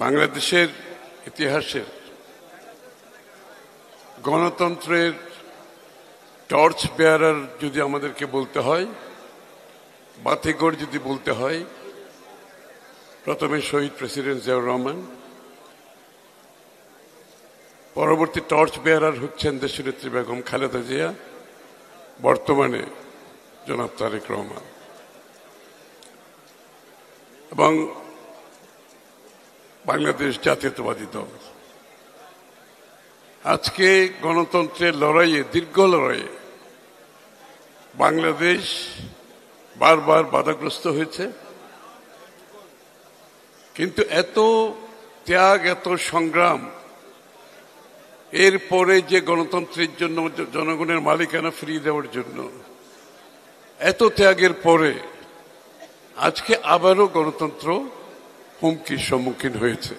বাংলাদেশের ইতিহাসে গণতন্ত্রের টর্চ বেয়ারার যদি আমাদেরকে বলতে হয়, বাতিঘর যদি বলতে হয়, প্রথমে শহীদ প্রেসিডেন্ট জিয়াউর রহমান, পরবর্তী টর্চ বেয়ারার হচ্ছেন দেশনেত্রী বেগম খালেদা জিয়া, বর্তমানে জনাব তারেক রহমান এবং বাংলাদেশ জাতীয়তাবাদী দল। আজকে গণতন্ত্রের লড়াইয়ে, দীর্ঘ লড়াইয়ে বাংলাদেশ বারবার বাধাগ্রস্ত হয়েছে, কিন্তু এত ত্যাগ, এত সংগ্রাম, এরপরে যে গণতন্ত্রের জন্য, জনগণের মালিকানা ফিরিয়ে দেওয়ার জন্য এত ত্যাগের পরে আজকে আবারও গণতন্ত্র হুমকির সম্মুখীন হয়েছে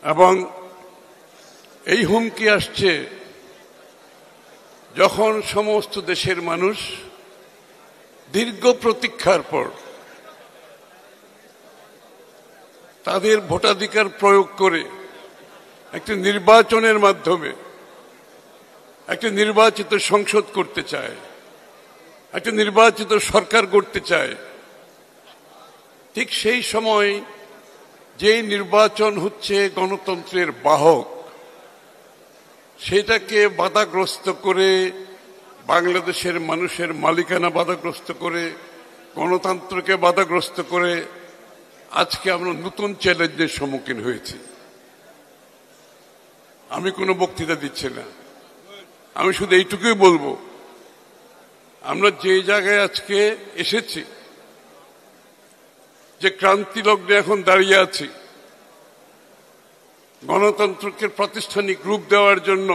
এবং এই হুমকি আসছে যখন সমস্ত দেশের মানুষ দীর্ঘ প্রতীক্ষার পর তাদের ভোটাধিকার প্রয়োগ করে একটি নির্বাচনের মাধ্যমে একটি নির্বাচিত সংসদ করতে চায়, একটি নির্বাচিত সরকার করতে চায়। ঠিক সেই সময় যে নির্বাচন হচ্ছে গণতন্ত্রের বাহক, সেটাকে বাধাগ্রস্ত করে, বাংলাদেশের মানুষের মালিকানা বাধাগ্রস্ত করে, গণতন্ত্রকে বাধাগ্রস্ত করে আজকে আমরা নতুন চ্যালেঞ্জের সম্মুখীন হয়েছি। আমি কোনো বক্তৃতা দিচ্ছি না, আমি শুধু এইটুকুই বলবো, আমরা যে জায়গায় আজকে এসেছি, যে ক্রান্তি লগ্নে এখন দাঁড়িয়ে আছি, গণতন্ত্রকে প্রাতিষ্ঠানিক রূপ দেওয়ার জন্য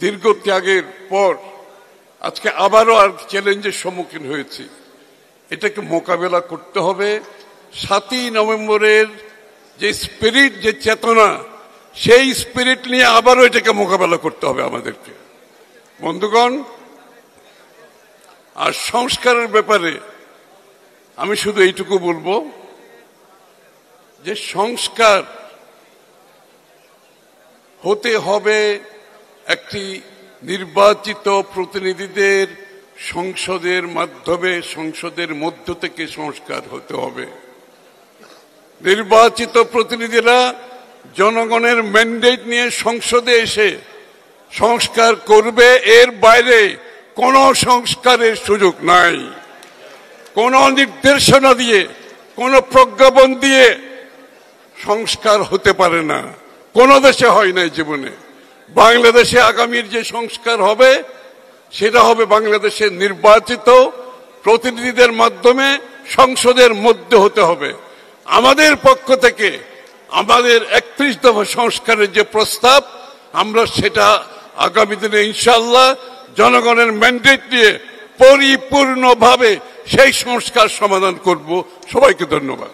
দীর্ঘ ত্যাগের পর আজকে আবারও আর চ্যালেঞ্জের সম্মুখীন হয়েছি। এটাকে মোকাবেলা করতে হবে। 7ই নভেম্বরের যে স্পিরিট, যে চেতনা, সেই স্পিরিট নিয়ে আবারও এটাকে মোকাবেলা করতে হবে আমাদেরকে, বন্ধুগণ। আর সংস্কারের ব্যাপারে আমি শুধু এইটুকু বলবো যে সংস্কার হতে হবে একটি নির্বাচিত প্রতিনিধিদের সংসদের মাধ্যমে, সংসদের মধ্য থেকে সংস্কার হতে হবে। নির্বাচিত প্রতিনিধিরা জনগণের ম্যান্ডেট নিয়ে সংসদে এসে সংস্কার করবে, এর বাইরে কোনো সংস্কারের সুযোগ নাই। কোন নির্দেশনা দিয়ে, কোন প্রজ্ঞাপন দিয়ে সংস্কার হতে পারে না, কোন দেশে হয় নাই জীবনে। বাংলাদেশে আগামীর যে সংস্কার হবে সেটা হবে বাংলাদেশের নির্বাচিত প্রতিনিধিদের মাধ্যমে সংসদের মধ্যে হতে হবে। আমাদের পক্ষ থেকে আমাদের 31 দফা সংস্কারের যে প্রস্তাব, আমরা সেটা আগামী দিনে ইনশাআল্লাহ জনগণের ম্যান্ডেট নিয়ে পরিপূর্ণভাবে সেই সংস্কার সমাধান করব। সবাইকে ধন্যবাদ।